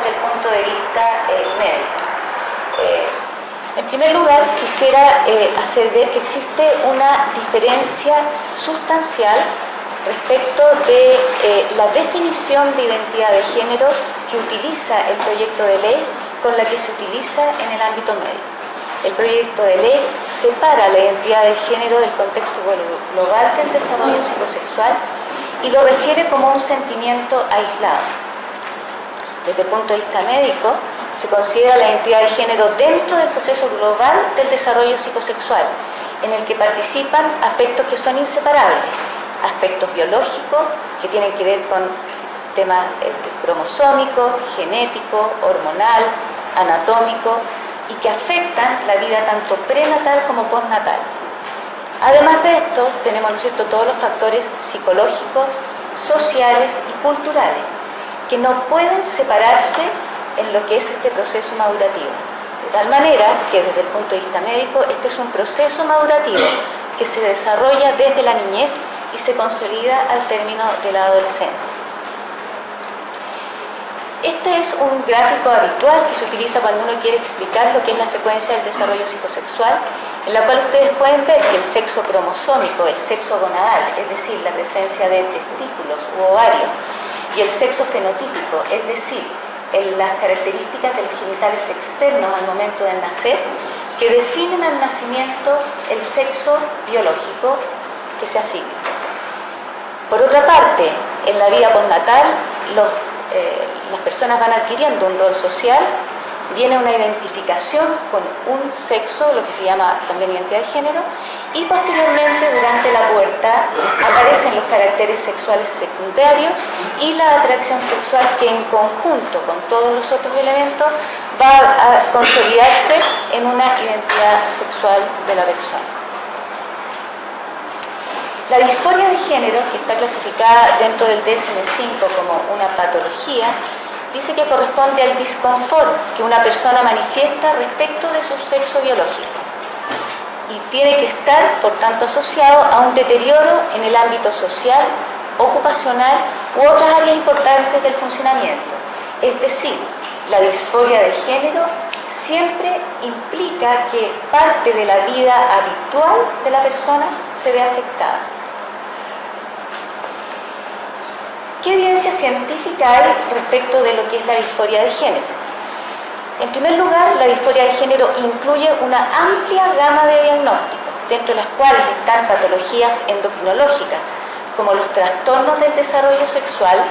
desde el punto de vista médico. En primer lugar, quisiera hacer ver que existe una diferencia sustancial respecto de la definición de identidad de género que utiliza el proyecto de ley con la que se utiliza en el ámbito médico. El proyecto de ley separa la identidad de género del contexto global del desarrollo psicosexual y lo refiere como un sentimiento aislado. Desde el punto de vista médico, se considera la identidad de género dentro del proceso global del desarrollo psicosexual, en el que participan aspectos que son inseparables, aspectos biológicos que tienen que ver con temas cromosómicos, genéticos, hormonal, anatómico, y que afectan la vida tanto prenatal como postnatal. Además de esto, tenemos, ¿no es cierto?, todos los factores psicológicos, sociales y culturales, que no pueden separarse en lo que es este proceso madurativo. De tal manera que desde el punto de vista médico, este es un proceso madurativo que se desarrolla desde la niñez y se consolida al término de la adolescencia. Este es un gráfico habitual que se utiliza cuando uno quiere explicar lo que es la secuencia del desarrollo psicosexual, en la cual ustedes pueden ver que el sexo cromosómico, el sexo gonadal, es decir, la presencia de testículos u ovarios, y el sexo fenotípico, es decir, las características de los genitales externos al momento de nacer, que definen al nacimiento el sexo biológico que se asigna. Por otra parte, en la vida postnatal, las personas van adquiriendo un rol social, viene una identificación con un sexo, lo que se llama también identidad de género, y posteriormente, durante la pubertad, aparecen los caracteres sexuales secundarios y la atracción sexual que en conjunto con todos los otros elementos va a consolidarse en una identidad sexual de la persona. La disforia de género, que está clasificada dentro del DSM-5 como una patología, dice que corresponde al disconfort que una persona manifiesta respecto de su sexo biológico y tiene que estar, por tanto, asociado a un deterioro en el ámbito social, ocupacional u otras áreas importantes del funcionamiento. Es decir, la disforia de género siempre implica que parte de la vida habitual de la persona se ve afectada. ¿Qué evidencia científica hay respecto de lo que es la disforia de género? En primer lugar, la disforia de género incluye una amplia gama de diagnósticos, dentro de las cuales están patologías endocrinológicas, como los trastornos del desarrollo sexual.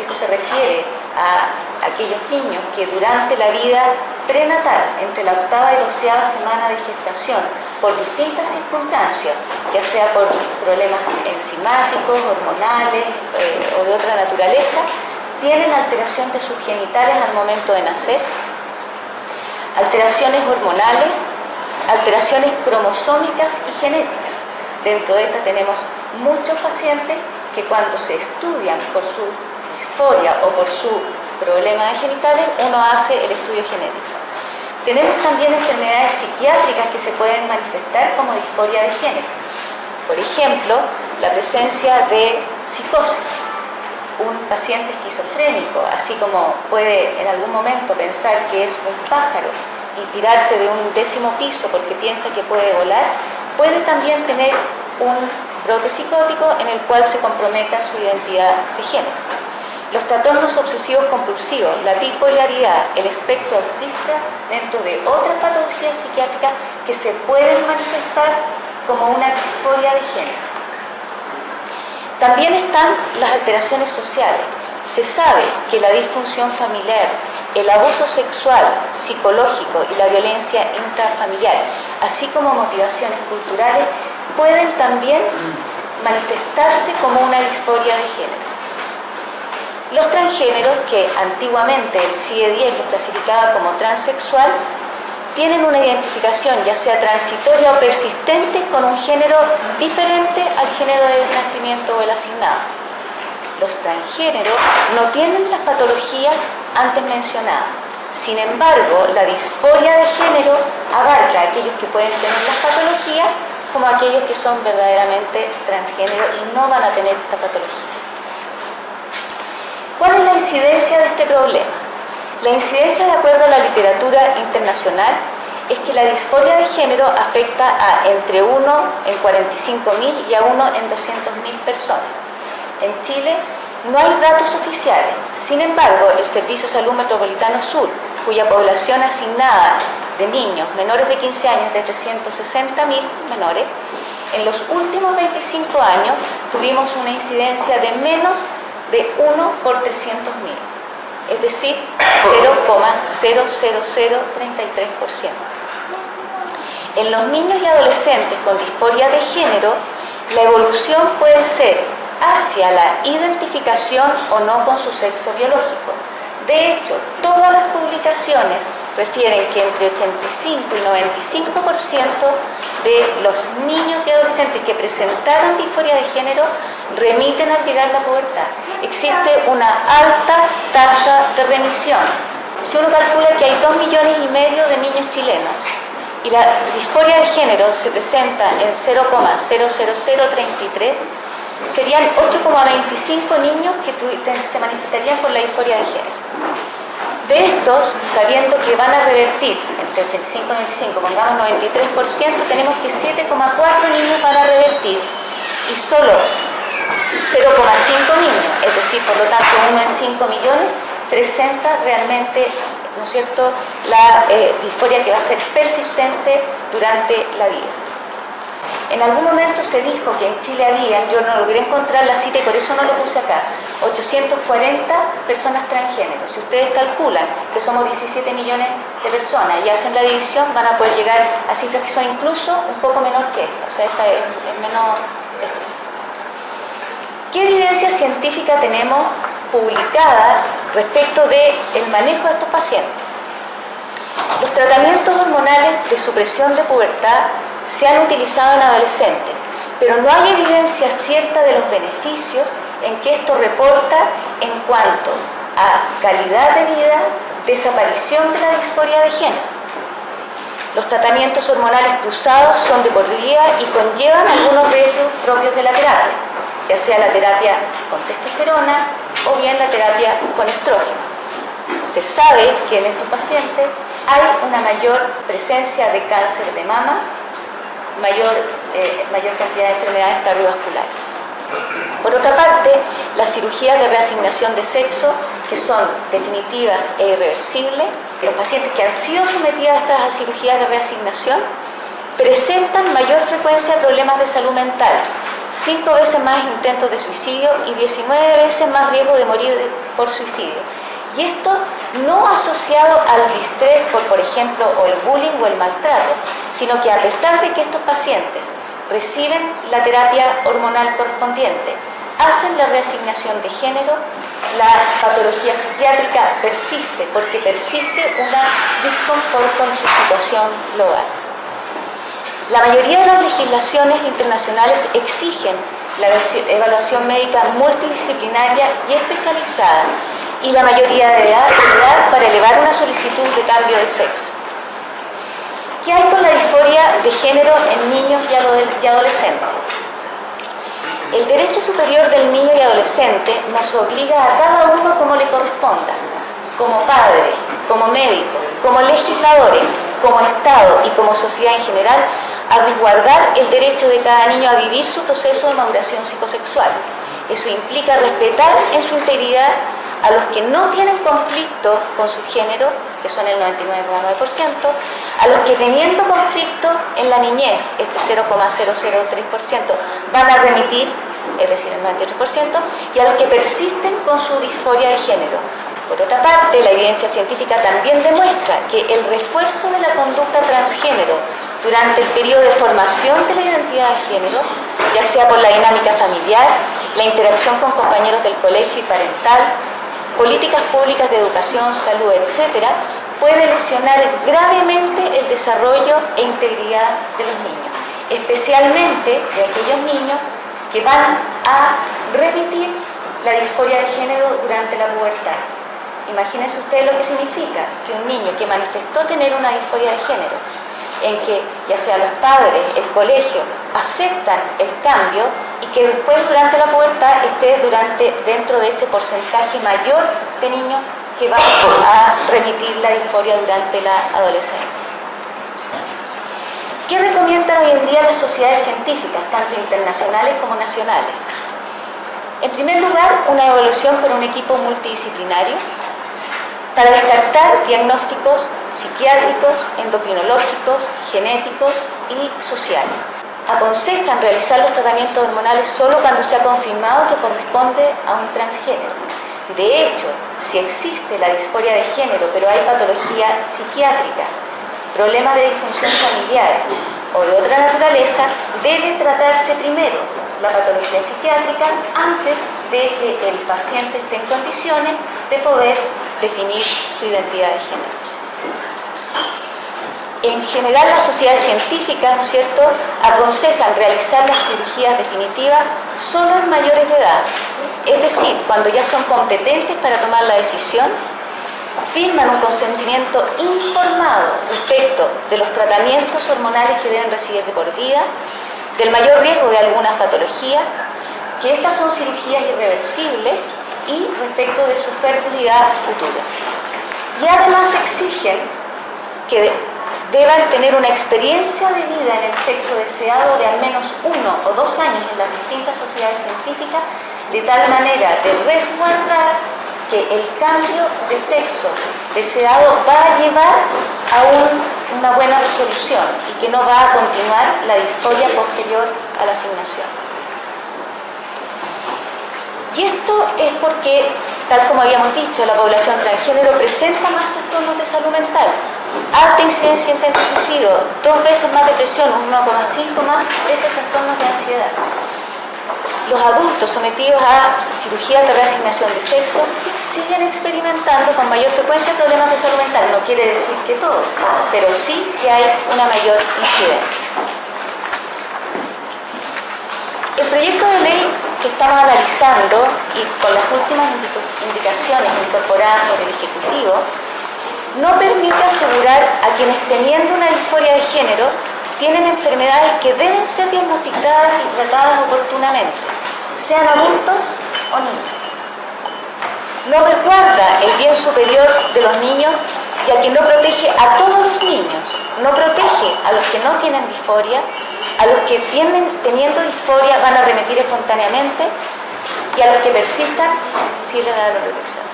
Esto se refiere a aquellos niños que durante la vida prenatal, entre la 8ª y 12ª semana de gestación, por distintas circunstancias, ya sea por problemas enzimáticos, hormonales o de otra naturaleza, tienen alteración de sus genitales al momento de nacer, alteraciones hormonales, alteraciones cromosómicas y genéticas. Dentro de estas tenemos muchos pacientes que cuando se estudian por su disforia o por su problema de genitales, uno hace el estudio genético. Tenemos también enfermedades psiquiátricas que se pueden manifestar como disforia de género. Por ejemplo, la presencia de psicosis. Un paciente esquizofrénico, así como puede en algún momento pensar que es un pájaro y tirarse de un 10º piso porque piensa que puede volar, puede también tener un brote psicótico en el cual se comprometa su identidad de género. Los trastornos obsesivos compulsivos, la bipolaridad, el espectro autista, dentro de otras patologías psiquiátricas que se pueden manifestar como una disforia de género. También están las alteraciones sociales. Se sabe que la disfunción familiar, el abuso sexual, psicológico y la violencia intrafamiliar, así como motivaciones culturales, pueden también manifestarse como una disforia de género. Los transgéneros, que antiguamente el CIE-10 los clasificaba como transexual, tienen una identificación, ya sea transitoria o persistente, con un género diferente al género de nacimiento o el asignado. Los transgéneros no tienen las patologías antes mencionadas. Sin embargo, la disforia de género abarca a aquellos que pueden tener las patologías como a aquellos que son verdaderamente transgénero y no van a tener esta patología. ¿Cuál es la incidencia de este problema? La incidencia, de acuerdo a la literatura internacional, es que la disforia de género afecta a entre 1 en 45.000 y a 1 en 200.000 personas. En Chile no hay datos oficiales. Sin embargo, el Servicio de Salud Metropolitano Sur, cuya población asignada de niños menores de 15 años es de 360.000 menores, en los últimos 25 años tuvimos una incidencia de menos de 1 por 300.000, es decir, 0,00033%. En los niños y adolescentes con disforia de género, la evolución puede ser hacia la identificación o no con su sexo biológico. De hecho, todas las publicaciones refieren que entre 85 y 95% de los niños y adolescentes que presentaron disforia de género remiten al llegar a la pubertad. Existe una alta tasa de remisión. Si uno calcula que hay 2,5 millones de niños chilenos y la disforia de género se presenta en 0,00033, serían 8,25 niños que se manifestarían por la disforia de género. De estos, sabiendo que van a revertir entre 85 y 95, pongamos 93%, tenemos que 7,4 niños van a revertir y solo 0,5 niños, es decir, por lo tanto 1 en 5 millones, presenta realmente, ¿no es cierto?, la disforia que va a ser persistente durante la vida. En algún momento se dijo que en Chile había, yo no logré encontrar la cita y por eso no lo puse acá, 840 personas transgénero. Si ustedes calculan que somos 17 millones de personas y hacen la división, van a poder llegar a cifras que son incluso un poco menor que esta. O sea, esta es menos extrema. ¿Qué evidencia científica tenemos publicada respecto del manejo de estos pacientes? Los tratamientos hormonales de supresión de pubertad se han utilizado en adolescentes, pero no hay evidencia cierta de los beneficios en que esto reporta en cuanto a calidad de vida, desaparición de la disforia de género. Los tratamientos hormonales cruzados son de por vida y conllevan algunos riesgos propios de la terapia, ya sea la terapia con testosterona o bien la terapia con estrógeno. Se sabe que en estos pacientes hay una mayor presencia de cáncer de mama, mayor cantidad de enfermedades cardiovasculares. Por otra parte, las cirugías de reasignación de sexo, que son definitivas e irreversibles, los pacientes que han sido sometidos a estas cirugías de reasignación presentan mayor frecuencia de problemas de salud mental, 5 veces más intentos de suicidio y 19 veces más riesgo de morir por suicidio. Y esto no asociado al distrés por ejemplo, o el bullying o el maltrato, sino que a pesar de que estos pacientes reciben la terapia hormonal correspondiente, hacen la reasignación de género, la patología psiquiátrica persiste, porque persiste una disconfort con su situación global. La mayoría de las legislaciones internacionales exigen la evaluación médica multidisciplinaria y especializada, y la mayoría de edad para elevar una solicitud de cambio de sexo. ¿Qué hay con la disforia de género en niños y adolescentes? El derecho superior del niño y adolescente nos obliga a cada uno como le corresponda, como padre, como médico, como legisladores, como Estado y como sociedad en general, a resguardar el derecho de cada niño a vivir su proceso de maduración psicosexual. Eso implica respetar en su integridad a los que no tienen conflicto con su género, que son el 99,9%, a los que teniendo conflicto en la niñez, este 0,003%, van a remitir, es decir, el 93%, y a los que persisten con su disforia de género. Por otra parte, la evidencia científica también demuestra que el refuerzo de la conducta transgénero durante el periodo de formación de la identidad de género, ya sea por la dinámica familiar, la interacción con compañeros del colegio y parental, políticas públicas de educación, salud, etc., puede lesionar gravemente el desarrollo e integridad de los niños, especialmente de aquellos niños que van a remitir la disforia de género durante la pubertad. Imagínense ustedes lo que significa que un niño que manifestó tener una disforia de género, en que ya sea los padres, el colegio, aceptan el cambio y que después durante la pubertad esté dentro de ese porcentaje mayor de niños que va a remitir la disforia durante la adolescencia. ¿Qué recomiendan hoy en día las sociedades científicas, tanto internacionales como nacionales? En primer lugar, una evaluación por un equipo multidisciplinario para descartar diagnósticos psiquiátricos, endocrinológicos, genéticos y sociales. Aconsejan realizar los tratamientos hormonales solo cuando se ha confirmado que corresponde a un transgénero. De hecho, si existe la disforia de género, pero hay patología psiquiátrica, problemas de disfunción familiar o de otra naturaleza, debe tratarse primero la patología psiquiátrica antes de que el paciente esté en condiciones de poder definir su identidad de género. En general, las sociedades científicas, ¿no es cierto?, aconsejan realizar las cirugías definitivas solo en mayores de edad, es decir, cuando ya son competentes para tomar la decisión, firman un consentimiento informado respecto de los tratamientos hormonales que deben recibir de por vida, del mayor riesgo de algunas patologías, que estas son cirugías irreversibles y respecto de su fertilidad futura. Y además exigen que deban tener una experiencia de vida en el sexo deseado de al menos 1 o 2 años en las distintas sociedades científicas, de tal manera de resguardar que el cambio de sexo deseado va a llevar a una buena resolución y que no va a continuar la disforia posterior a la asignación. Y esto es porque, tal como habíamos dicho, la población transgénero presenta más trastornos de salud mental, alta incidencia de intento de suicidio, 2 veces más depresión, 1,5 más veces trastornos de ansiedad. Los adultos sometidos a cirugía de reasignación de sexo siguen experimentando con mayor frecuencia problemas de salud mental. No quiere decir que todos, pero sí que hay una mayor incidencia. El proyecto de ley que estamos analizando y con las últimas indicaciones incorporadas por el Ejecutivo no permite asegurar a quienes teniendo una disforia de género tienen enfermedades que deben ser diagnosticadas y tratadas oportunamente, sean adultos o niños. No resguarda el bien superior de los niños, ya que no protege a todos los niños, no protege a los que no tienen disforia, a los que teniendo disforia van a remitir espontáneamente y a los que persistan sí les da la protección.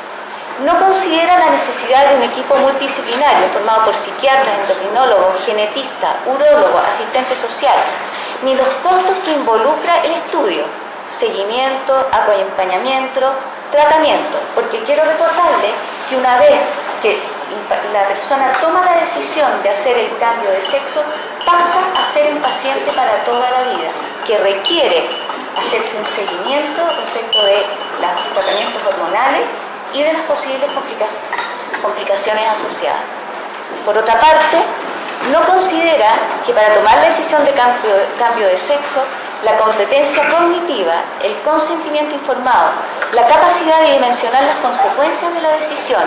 No considera la necesidad de un equipo multidisciplinario formado por psiquiatras, endocrinólogos, genetistas, urólogos, asistentes sociales, ni los costos que involucra el estudio, seguimiento, acompañamiento, tratamiento, porque quiero recordarle que una vez que la persona toma la decisión de hacer el cambio de sexo, pasa a ser un paciente para toda la vida, que requiere hacerse un seguimiento respecto de los tratamientos hormonales y de las posibles complicaciones asociadas. Por otra parte, no considera que para tomar la decisión de cambio de sexo, la competencia cognitiva, el consentimiento informado, la capacidad de dimensionar las consecuencias de la decisión,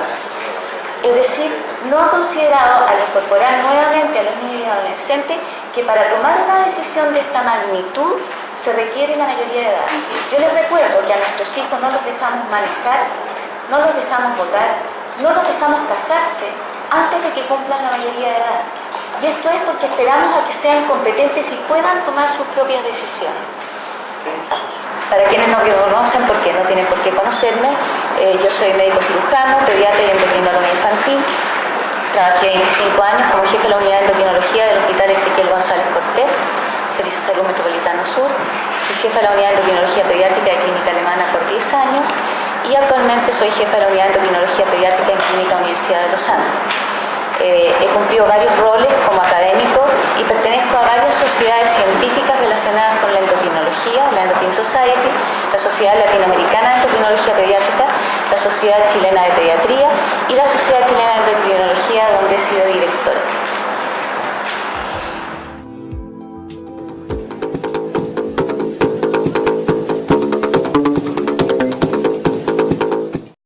es decir, no ha considerado al incorporar nuevamente a los niños y adolescentes que para tomar una decisión de esta magnitud se requiere la mayoría de edad. Yo les recuerdo que a nuestros hijos no los dejamos manejar, no los dejamos votar, no los dejamos casarse antes de que cumplan la mayoría de edad. Y esto es porque esperamos a que sean competentes y puedan tomar sus propias decisiones. Para quienes no me conocen, porque no tienen por qué conocerme, yo soy médico cirujano, pediatra y endocrinóloga infantil. Trabajé 25 años como jefe de la unidad de endocrinología del Hospital Ezequiel González Cortés, Servicio de Salud Metropolitano Sur. Fui jefa de la unidad de endocrinología pediátrica de Clínica Alemana por 10 años y actualmente soy jefa de la unidad de endocrinología pediátrica en Clínica Universidad de los Andes. He cumplido varios roles como académico y pertenezco a varias sociedades científicas relacionadas con la endocrinología, la Endocrine Society, la Sociedad Latinoamericana de Endocrinología Pediátrica, la Sociedad Chilena de Pediatría y la Sociedad Chilena de Endocrinología, donde he sido directora.